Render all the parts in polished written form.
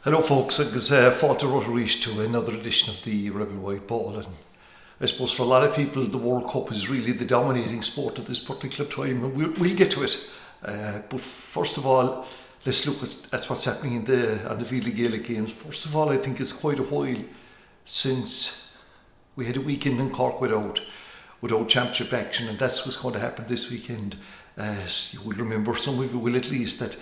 Hello folks, it's Faughs Rotary to another edition of the Rebel White Ball, and I suppose for a lot of people the World Cup is really the dominating sport at this particular time, and we'll get to it. But first of all, let's look at what's happening on the field of Gaelic games. First of all, I think it's quite a while since we had a weekend in Cork without championship action, and that's what's going to happen this weekend. You will remember, some of you will at least, that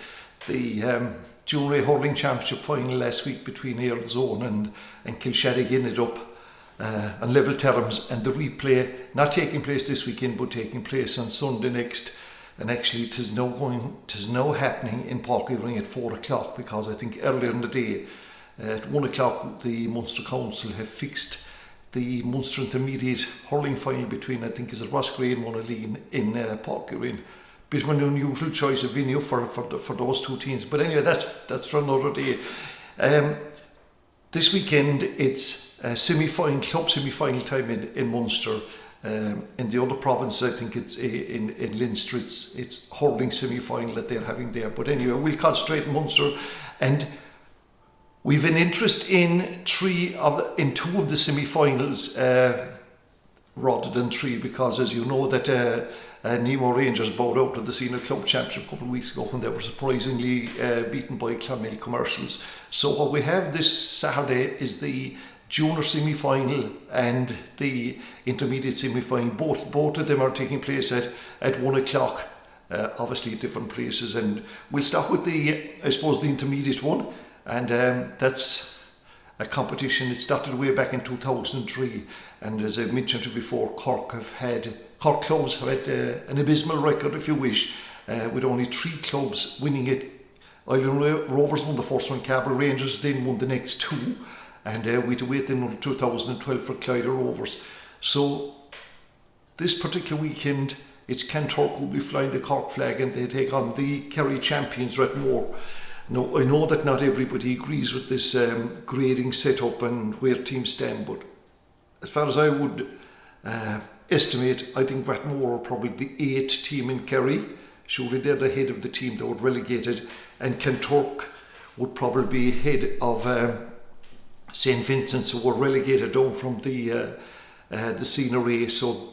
the Junior Hurling Championship final last week between Airlzone and Kilshannig ended up on level terms, and the replay not taking place this weekend but taking place on Sunday next, and actually it is now happening in Paudie at 4 o'clock, because I think earlier in the day at 1 o'clock the Munster Council have fixed the Munster Intermediate Hurling final between, I think, is it Roscrea and Monaleen in Paudie. Bit of an unusual choice of venue for those two teams, but anyway, that's for another day. This weekend it's club semi-final time in Munster. In the other province, I think it's in Leinster, it's hurling semi-final that they're having there. But anyway, we'll concentrate in Munster, and we've an interest in two of the semi-finals rather than three, because as you know that Naomh Rangers bowed out of the Senior Club Championship a couple of weeks ago when they were surprisingly beaten by Clonmel Commercials. So what we have this Saturday is the Junior semi-final and the Intermediate semi-final. Both of them are taking place at 1 o'clock, obviously at different places. And we'll start with the Intermediate one, and that's a competition. It started way back in 2003, and as I mentioned before, Cork clubs have had an abysmal record, if you wish, with only 3 clubs winning it. Island Rovers won the first one, Cabral Rangers then won the next 2, and we had to wait then until 2012 for Clyde Rovers. So this particular weekend, it's Kanturk who will be flying the Cork flag, and they take on the Kerry champions Rathmore. Now, I know that not everybody agrees with this grading setup and where teams stand, but as far as I would estimate, I think Rathmore are probably the 8th team in Kerry. Surely they're the head of the team that would relegated, and Kanturk would probably be ahead of St. Vincent's, who were relegated down from the Senior A. So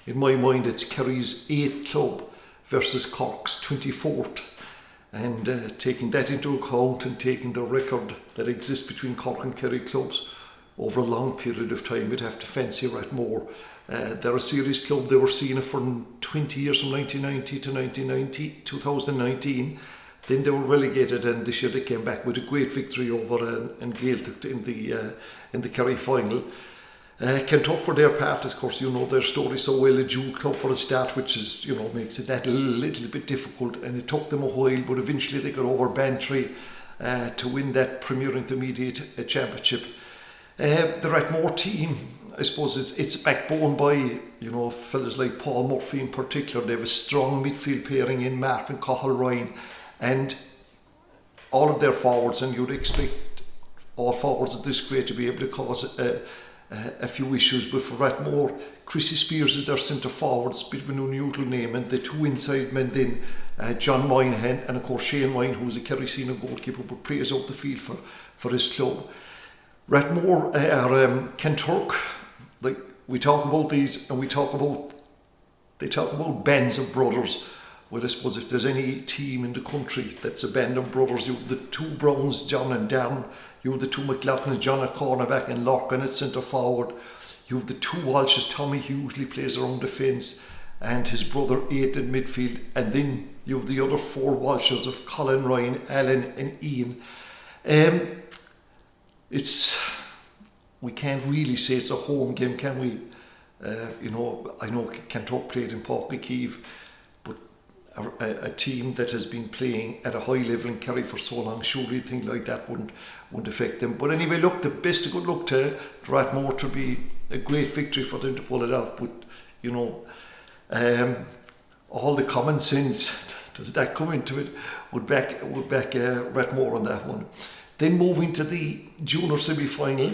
in my mind, it's Kerry's 8th club versus Cork's 24th. And taking that into account, and taking the record that exists between Cork and Kerry clubs over a long period of time, we'd have to fancy Rathmore. They're a serious club. They were seen for 20 years, from 1990 to 2019. Then they were relegated, and this year they came back with a great victory over and Gaeltacht in the Kerry final. Kanturk, for their part, of course, you know their story so well, a dual club for a start, which is, makes it that a little bit difficult, and it took them a while, but eventually they got over Bantry to win that Premier Intermediate Championship. The Rathmore team, I suppose it's backbone by, fellas like Paul Murphy in particular. They have a strong midfield pairing in Mark and Cathal Ryan, and all of their forwards, and you'd expect all forwards of this grade to be able to cause a few issues. But for Rathmore, Chrissy Spears is their centre forwards, bit of an unusual name, and the 2 inside men then, John Moynihan and of course Shane Wine, who's a Kerry senior goalkeeper, but plays out the field for his club. Rathmore are Kanturk. Like, we talk about these, and they talk about bands of brothers. Well, I suppose if there's any team in the country that's a band of brothers, you have the 2 Browns, John and Darren. You have the 2 McLaughlins, John at cornerback and Larkin at centre forward. You have the 2 Walshes, Tommy usually plays around the fence, and his brother 8 in midfield. And then you have the other 4 Walshes of Colin, Ryan, Alan and Ian. We can't really say it's a home game, can we? I know Kanturk played in Páirc Uí but a team that has been playing at a high level in Kerry for so long, surely a thing like that wouldn't affect them. But anyway, look, the best of good luck to Rathmore, to be a great victory for them to pull it off. But all the common sense, does that come into it, would back Rathmore on that one. Then moving to the Junior semi-final,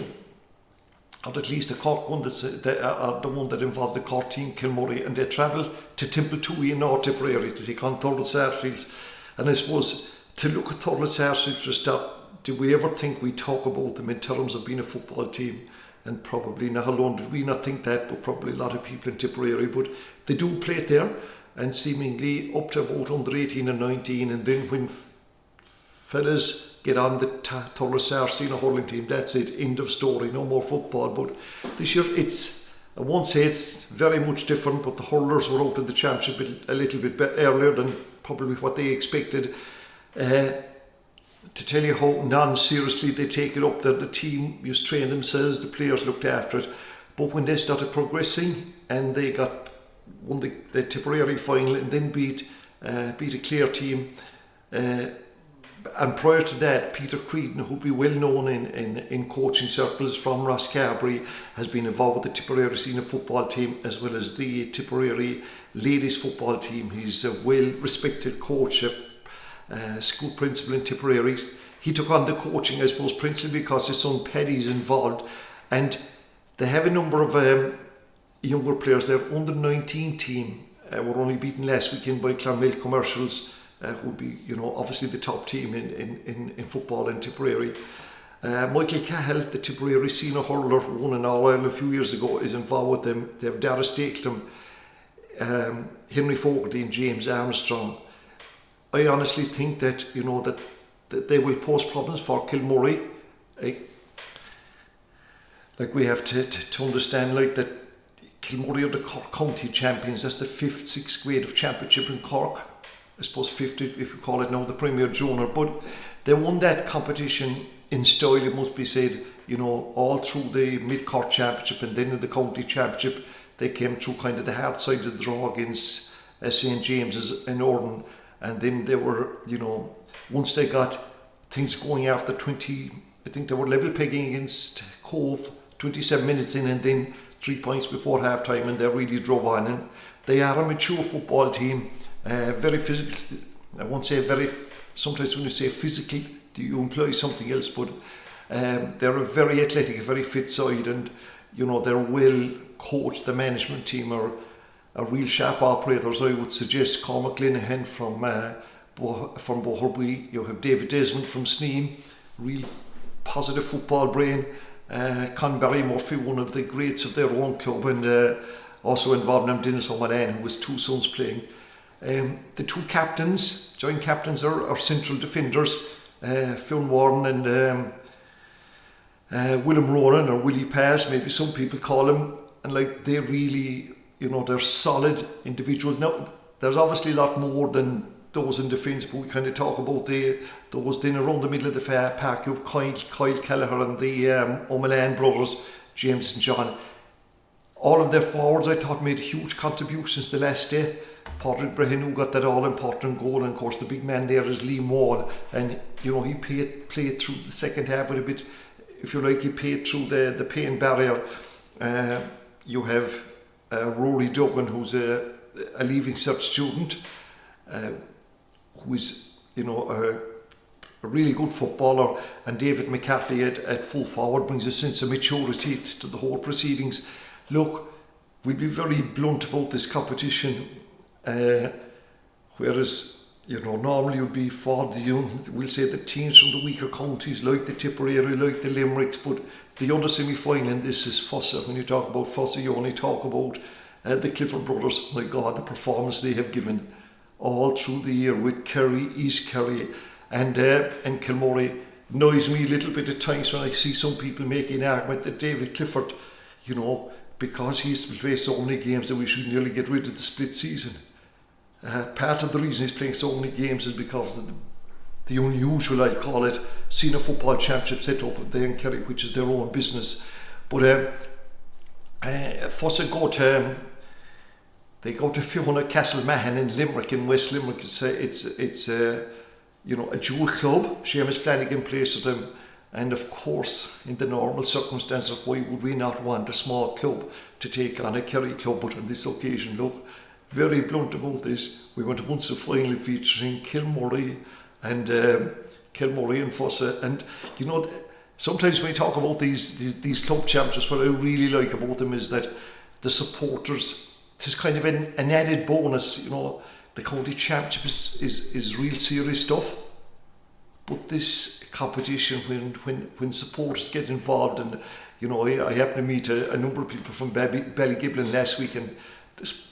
or at least the Cork one, the one that involves the Cork team, Kilmurry, and they travel to Timpletoe in North Tipperary to take on Thurles Sarsfields. And I suppose to look at Thurles Sarsfields for a start, did we ever think we'd talk about them in terms of being a football team? And probably not alone did we not think that, but probably a lot of people in Tipperary. But they do play it there, and seemingly up to about under 18 and 19, and then when fellas get on the Thurles senior hurling team, that's it, end of story, no more football. But this year I won't say it's very much different, but the hurlers were out in the championship a little bit earlier than probably what they expected. To tell you how non-seriously they take it up, that the team used to train themselves, the players looked after it, but when they started progressing and they won the Tipperary final and then beat a Clare team, and prior to that, Peter Creedon, who'd be well known in coaching circles from Rosscarbery, has been involved with the Tipperary senior football team as well as the Tipperary ladies football team. He's a well-respected coach, school principal in Tipperary. He took on the coaching, I suppose, principally because his son Paddy's involved, and they have a number of younger players. Their under 19 team were only beaten last weekend by Clonmel Commercials, who would be, obviously the top team in football in Tipperary. Michael Cahill, the Tipperary senior hurler who won an All-Ireland a few years ago, is involved with them. They have Dara Stakelum, Henry Fogarty and James Armstrong. I honestly think that that they will pose problems for Kilmurry. Like we have to understand that Kilmurry are the Cork County champions. That's the 5th, 6th grade of championship in Cork. I suppose 5th if you call it now the Premier Junior. But they won that competition in style, it must be said, all through the Mid-Cork Championship, and then in the County Championship they came through kind of the hard side of the draw against St. James's in Orden. And then they were, once they got things going after 20, I think they were level pegging against Cove 27 minutes in, and then 3 points before half time, and they really drove on. And they are a mature football team, very physical. I won't say very, sometimes when you say physical, do you imply something else, but they're a very athletic, a very fit side, and they're well coached. The management team are real sharp operators, I would suggest. Cormac Linehan from Boherby. You have David Desmond from Sneem, real positive football brain. Con Barry Murphy, one of the greats of their own club, and also involved in Dennis O'Malan, who was 2 sons playing. The 2 captains, joint captains, are central defenders, Fionn Warren and Willem Ronan, or Willie Pass, maybe some people call him. And they really, they're solid individuals. Now, there's obviously a lot more than those in defence, but we kind of talk about those then around the middle of the park. You have Kyle Kelleher and the O'Malan brothers, James and John. All of their forwards, I thought, made huge contributions the last day. Paudie who got that all-important goal, and of course the big man there is Liam Wall, and he played through the second half with a bit, if you like, he played through the pain barrier. You have Rory Duggan, who's a Leaving Cert student, who is a really good footballer, and David McCarthy at full forward brings a sense of maturity to the whole proceedings. Look, we'll be very blunt about this competition, whereas normally it would be for we'll say the teams from the weaker counties like the Tipperary, like the Limericks, but the other semi-final in this is Fossa. When you talk about Fossa, you only talk about the Clifford brothers. My God, the performance they have given all through the year with Kerry, East Kerry, and Kilmurry. Annoys me a little bit at times when I see some people making an argument that David Clifford, because he used to play so many games, that we should nearly get rid of the split season. Part of the reason he's playing so many games is because of the unusual, I call it, senior football championship set up of the Kerry, which is their own business. But Fossa they go to Fiona Castlemahan in Limerick, in West Limerick. It's a dual club. Seamus Flanagan plays for them, and of course, in the normal circumstances, why would we not want a small club to take on a Kerry club? But on this occasion, look, very blunt about this, we went to Munster final featuring Kilmurry and Fossa, and sometimes when we talk about these club championships, what I really like about them is that the supporters, it's kind of an added bonus. The county championship is real serious stuff, but this competition when supporters get involved. And I happened to meet a number of people from Ballygiblin last week, and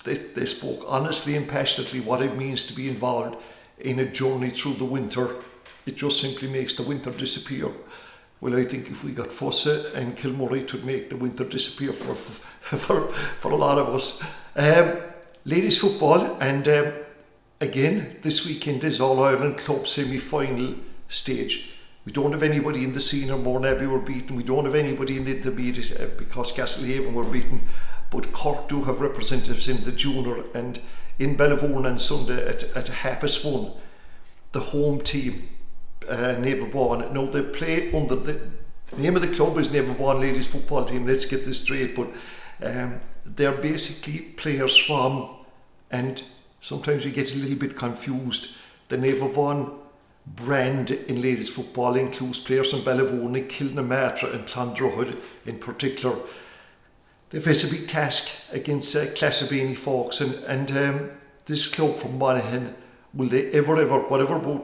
they spoke honestly and passionately what it means to be involved in a journey through the winter. It just simply makes the winter disappear. Well, I think if we got Faughs and Kilmurry, it would make the winter disappear for a lot of us. Ladies football, and again, this weekend is All-Ireland Club semi-final stage. We don't have anybody in the senior. Mourneabbey were beaten. We don't have anybody in the intermediate because Castlehaven were beaten. But Cork do have representatives in the junior, and in Ballyvourne on Sunday at 1:30, the home team, Naomh. Now they play under the name of the club is Naomh Ladies Football Team. Let's get this straight. But they're basically players from, and sometimes you get a little bit confused. The Naomh brand in ladies football includes players from Ballyvourne, Kilmurry and Kanturk in particular. They've faced a big task against Castleblaney Faughs, and this club from Monaghan, will they ever, whatever about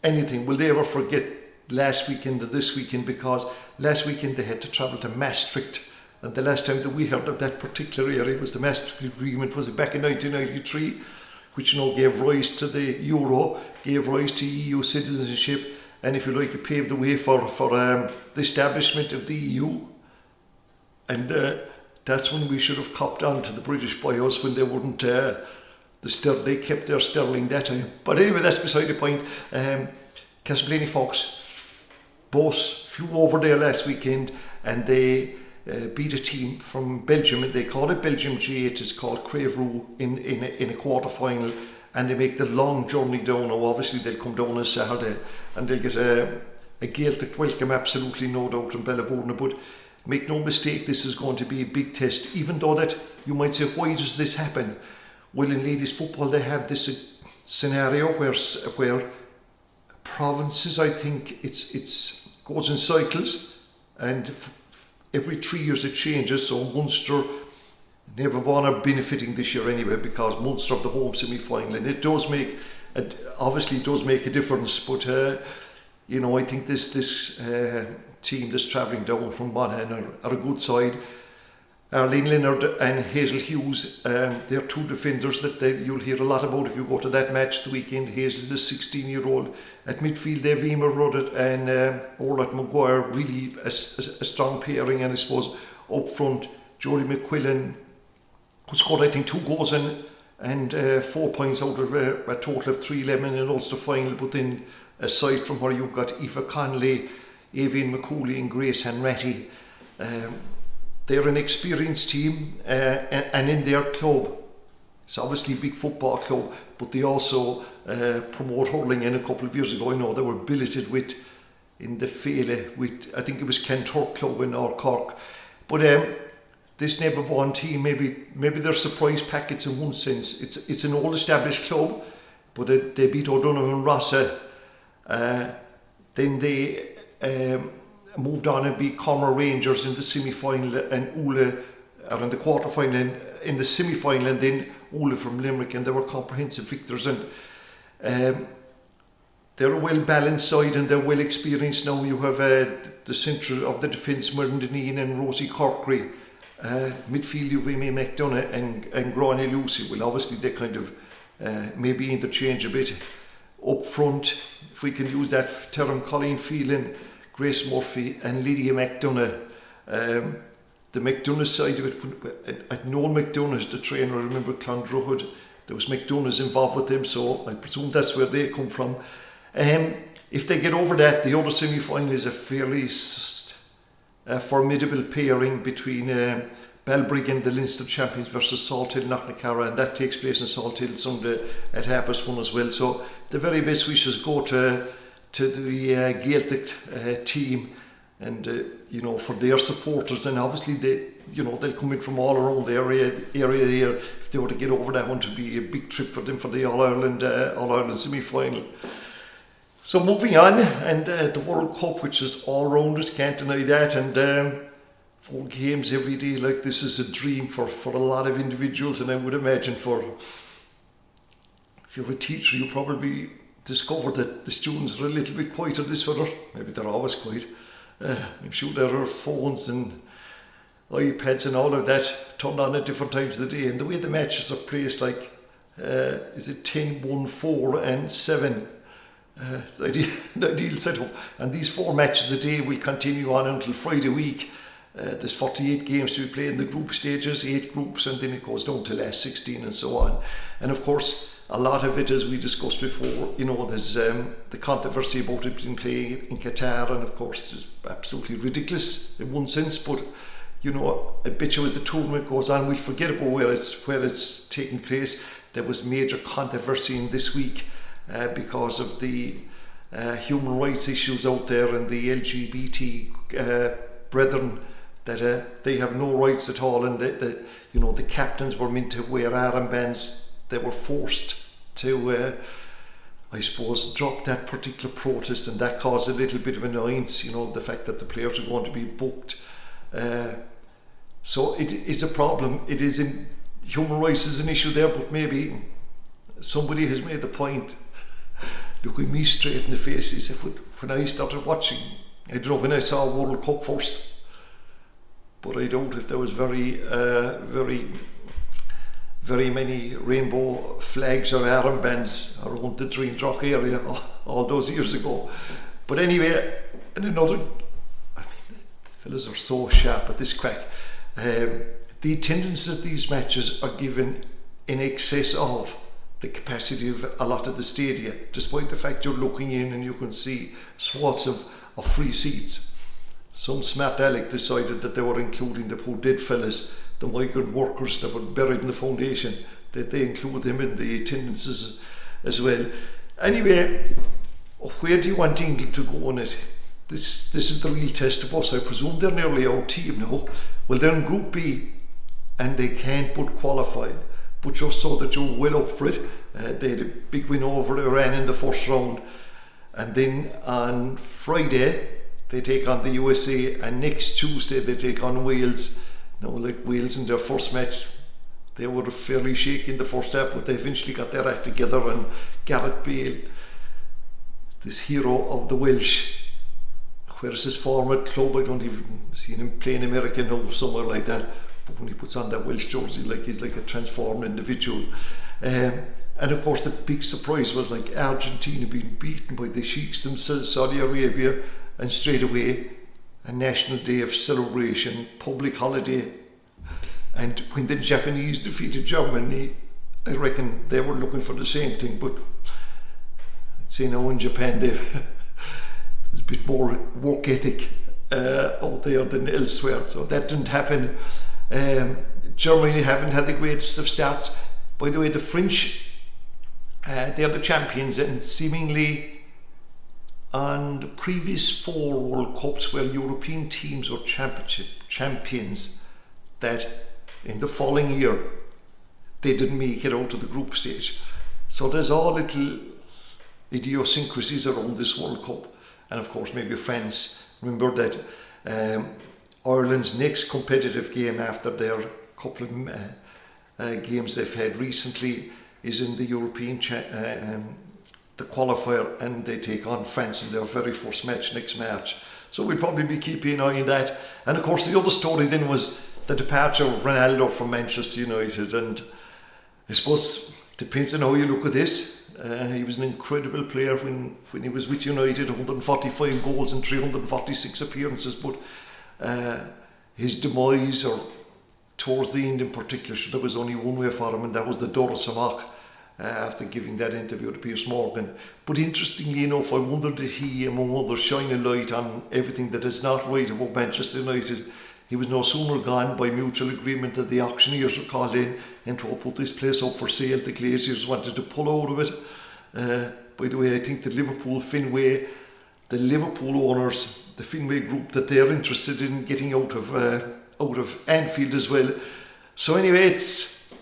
anything, will they ever forget last weekend or this weekend? Because last weekend they had to travel to Maastricht, and the last time that we heard of that particular area was the Maastricht Agreement, was it back in 1993, which gave rise to the Euro, gave rise to EU citizenship, and if you like, it paved the way for the establishment of the EU. And that's when we should have copped on to the British boys when they wouldn't, they kept their sterling that time. But anyway, that's beside the point. Castleblaney Faughs both flew over there last weekend, and they beat a team from Belgium, and they call it Belgium G8, it's called Crèveroux in a quarter-final, and they make the long journey down. Now obviously they'll come down on Saturday, and they'll get a Gaelic welcome, absolutely no doubt, in Ballyvourne. But make no mistake, this is going to be a big test, even though that you might say, why does this happen? Well, in ladies football they have this scenario where provinces, I think it's goes in cycles, and every 3 years it changes. So Munster, Naomh are benefiting this year anyway, because Munster have the home semi-final, and it does make a difference. But I think this team that's travelling down from Monaghan are a good side. Arlene Leonard and Hazel Hughes, they're two defenders that you'll hear a lot about if you go to that match the weekend. Hazel is a 16-year-old. At midfield, they have Emer Ruddett and Orlott Maguire, really a strong pairing. And I suppose up front, Jodie McQuillan, who scored I think 2 goals and 4 points out of a total of 3-11 in Ulster final. But then aside from her, you've got Aoife Connolly, Aoibhinn McCooley and Grace Hanratty. They're an experienced team, and in their club, it's obviously a big football club, but they also promote hurling. And a couple of years ago, I know they were billeted with, in the Fele, with, I think it was Kanturk club in North Cork. But this Naomh team, maybe they're surprise packets in one sense. It's an old established club, but they beat O'Donovan and Rossa. Then they moved on and beat Comer Rangers in the semi-final, and Ule are in the quarter-final, in the semi-final, and then Ule from Limerick, and they were comprehensive victors. And they're a well-balanced side, and they're well experienced now. You have the centre of the defence, Merlin Deneen and Rosie Corkery. Midfield, you've Amy McDonough and Gráinne Lucy. Well, obviously they kind of maybe interchange a bit. Up front, if we can use that term, Colleen Phelan, Grace Murphy and Lydia McDonough. The McDonough side of it, at Noel McDonough, the trainer, I remember Clondruhud, there was McDonough's involved with them, so I presume that's where they come from. If they get over that, the other semi-final is a fairly formidable pairing between Balbriggan, the Leinster champions, versus Salthill Knocknacarra, and that takes place in Salthill Sunday at 1:30 as well. So the very best wishes go to the Gaelic team, and for their supporters, and obviously they'll come in from all around the area here. If they were to get over that one, to be a big trip for them for the All-Ireland semi-final. So moving on, and the World Cup, which is all round us, can't deny that, and 4 games every day like this is a dream for a lot of individuals, and I would imagine if you're a teacher, you probably discovered that the students are a little bit quieter this weather. Maybe they're always quiet. I'm sure there are phones and iPads and all of that turned on at different times of the day, and the way the matches are placed, like is it 10, 1, 4 and 7, it's an ideal setup. And these 4 matches a day will continue on until Friday week. There's 48 games to be played in the group stages, 8 groups, and then it goes down to last 16 and so on. And of course, a lot of it, as we discussed before, there's the controversy about it being played in Qatar, and of course it's absolutely ridiculous in one sense, but I bet you as the tournament goes on, we'll forget about where it's taking place. There was major controversy in this week because of the human rights issues out there, and the LGBT brethren, that they have no rights at all, and the captains were meant to wear armbands. They were forced to, I suppose, drop that particular protest, and that caused a little bit of annoyance. The fact that the players are going to be booked. So it is a problem. It is human rights is an issue there, but maybe somebody has made the point, looking me straight in the face, is when I started watching, I don't know when I saw World Cup first, but I doubt if there was very many rainbow flags or armbands around the Dreendrach area all those years ago. But anyway, the fellas are so sharp at this crack. The attendance at these matches are given in excess of the capacity of a lot of the stadia, despite the fact you're looking in and you can see swaths of free seats. Some smart aleck decided that they were including the poor dead fellas, the migrant workers that were buried in the foundation, that they include them in the attendances as well. Anyway, where do you want England to go on it? This is the real test of us. I presume they're nearly our team now. Well, they're in Group B and they can't but qualify. But just so that you're well up for it, they had a big win over Iran in the first round. And then on Friday, they take on the USA, and next Tuesday they take on Wales. Now, like Wales in their first match, they were fairly shaky in the first half, but they eventually got their act together, and Gareth Bale, this hero of the Welsh, whereas his former club, I don't even see him playing American now, somewhere like that, but when he puts on that Welsh jersey, he's like a transformed individual. And of course the big surprise was Argentina being beaten by the Sheikhs themselves, Saudi Arabia, and straight away a national day of celebration, public holiday. And when the Japanese defeated Germany, I reckon they were looking for the same thing, but I'd say now in Japan there's a bit more work ethic out there than elsewhere, so that didn't happen. Germany haven't had the greatest of starts. By the way, the French, they're the champions, and seemingly on the previous 4 World Cups where European teams were championship champions, that in the following year they didn't make it out to the group stage. So there's all little idiosyncrasies around this World Cup. And of course maybe France, remember that Ireland's next competitive game after their couple of games they've had recently is in the European the qualifier, and they take on France in their very first match next March. So we'll probably be keeping an eye on that. And of course the other story then was the departure of Ronaldo from Manchester United, and I suppose depends on how you look at this. He was an incredible player when he was with United, 145 goals and 346 appearances, but his demise, or towards the end in particular, so there was only one way for him, and that was the Doris Amok, after giving that interview to Piers Morgan. But interestingly enough, I wonder did he, among others, shine a light on everything that is not right about Manchester United. He was no sooner gone by mutual agreement that the auctioneers were called in and to put this place up for sale. The Glaziers wanted to pull out of it. By the way, I think the Liverpool owners, the Fenway group, that they're interested in getting out of Anfield as well. So anyway,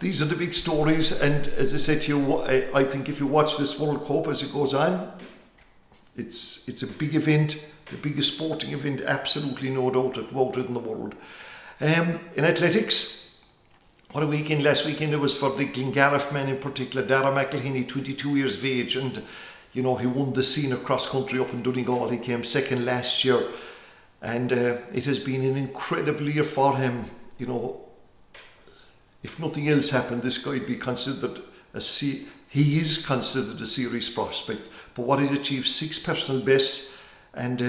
these are the big stories, and as I said to you, I think if you watch this World Cup as it goes on, it's a big event, the biggest sporting event, absolutely no doubt about it in the world. In athletics, what a weekend. Last weekend it was for the Glengarriff men in particular. Dara McElhinney, 22 years of age, and he won the senior cross country up in Donegal. He came second last year, and it has been an incredible year for him. If nothing else happened, this guy would be considered he is considered a serious prospect. But what he's achieved, 6 personal bests, and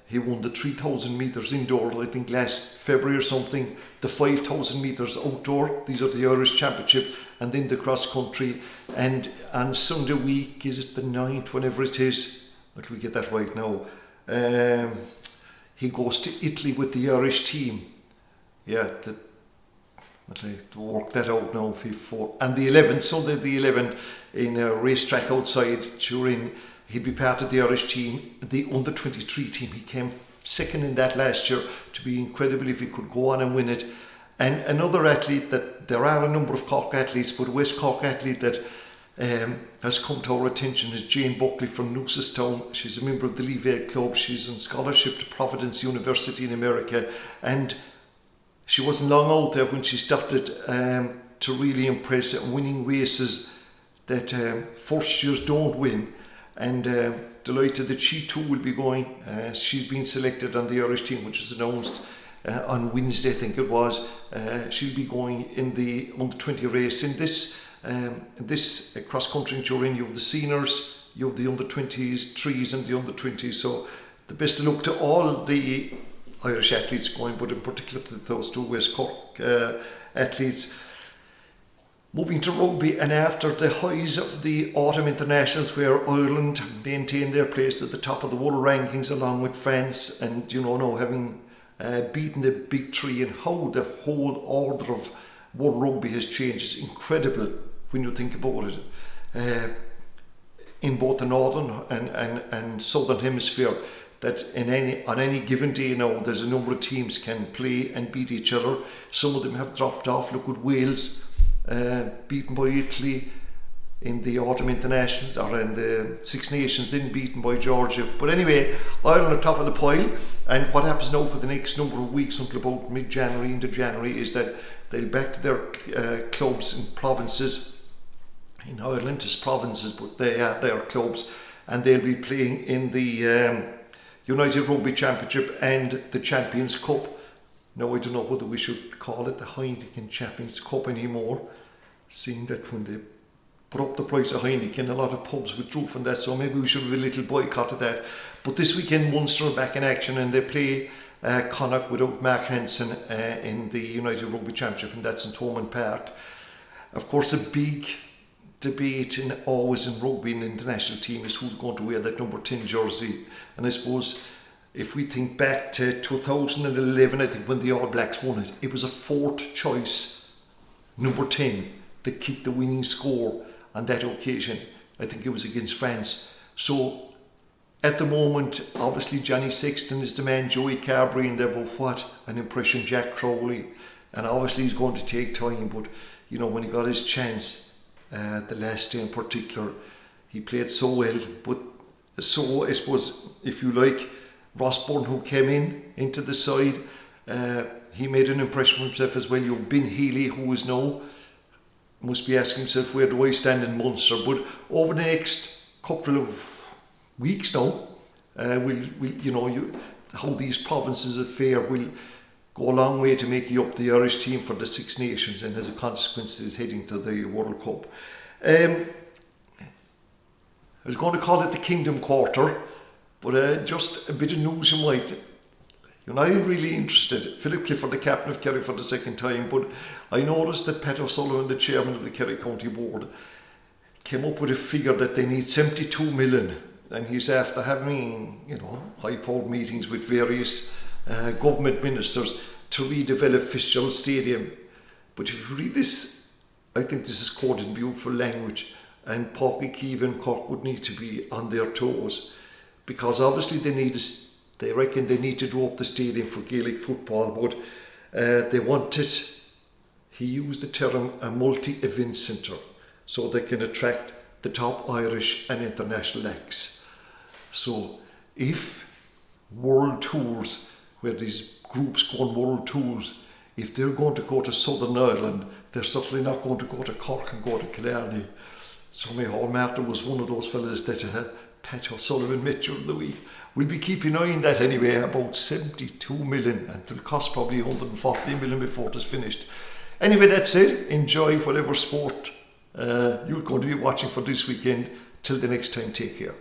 he won the 3,000 metres indoor, I think last February or something, the 5,000 metres outdoor, these are the Irish Championship, and then the cross country. And on Sunday week, is it the 9th, whenever it is, let me get that right now, he goes to Italy with the Irish team. Yeah, to work that out now, and the 11th, Sunday the 11th, in a racetrack outside Turin, he'd be part of the Irish team, the under-23 team. He came second in that last year. To be incredible if he could go on and win it. And another athlete that, there are a number of Cork athletes, but a West Cork athlete that has come to our attention is Jane Buckley from Newcestown. She's a member of the Levy Club. She's on scholarship to Providence University in America, and she wasn't long out there when she started to really impress at winning races that first years don't win. And delighted that she too will be going. She's been selected on the Irish team, which was announced on Wednesday, I think it was. She'll be going in the under-20 race. In this cross-country in Turin, you have the seniors, you have the under-23s and the under-20s. So the best of luck to all the Irish athletes going, but in particular to those 2 West Cork athletes. Moving to rugby, and after the highs of the autumn internationals, where Ireland maintained their place at the top of the world rankings along with France, and now having beaten the big 3, and how the whole order of world rugby has changed is incredible when you think about it. In both the northern and southern hemisphere, that on any given day now, there's a number of teams can play and beat each other. Some of them have dropped off. Look at Wales, beaten by Italy in the autumn internationals, or in the Six Nations, then beaten by Georgia. But anyway, Ireland are top of the pile, and what happens now for the next number of weeks until about mid-January into January is that they'll back to their clubs in provinces. In Ireland it's provinces, but they are their clubs, and they'll be playing in the United Rugby Championship and the Champions Cup. Now, I don't know whether we should call it the Heineken Champions Cup anymore, seeing that when they put up the price of Heineken, a lot of pubs withdrew from that, so maybe we should have a little boycott of that. But this weekend, Munster are back in action, and they play Connacht without Mark Hansen in the United Rugby Championship, and that's in Thomond Park. Of course, the big debate always in rugby in the international team is who's going to wear that number 10 jersey. And I suppose if we think back to 2011, I think when the All Blacks won it, it was a 4th choice number 10 that kicked the winning score on that occasion. I think it was against France. So at the moment, obviously Johnny Sexton is the man, Joey Carberry, and they've what an impression, Jack Crowley, and obviously he's going to take time, but when he got his chance, the last day in particular, he played so well. But so I suppose, if you like, Ross Byrne, who came into the side, he made an impression on himself as well. You have Ben Healy, who is now, must be asking himself, where do I stand in Munster? But over the next couple of weeks now, how these provinces fare will go a long way to making up the Irish team for the Six Nations, and as a consequence is heading to the World Cup. I was going to call it the Kingdom Quarter, but just a bit of news you're not even really interested. Philip Clifford, the captain of Kerry for the second time, but I noticed that Pat O'Sullivan, the chairman of the Kerry County Board, came up with a figure that they need 72 million, and he's after having high-powered meetings with various government ministers to redevelop Fitzgerald Stadium. But if you read this, I think this is quoted in beautiful language, and Páirc Uí Chaoimh and Cork would need to be on their toes, because obviously they reckon they need to do up the stadium for Gaelic football, but they wanted, he used the term, a multi-event centre, so they can attract the top Irish and international acts. So if world tours, where these groups go on world tours, if they're going to go to Southern Ireland, they're certainly not going to go to Cork and go to Killarney. Tommy Hall Martin was one of those fellas that Pat O'Sullivan met during the week. We'll be keeping an eye on that anyway, about 72 million, and it'll cost probably 140 million before it is finished. Anyway, that's it. Enjoy whatever sport you're going to be watching for this weekend. Till the next time, take care.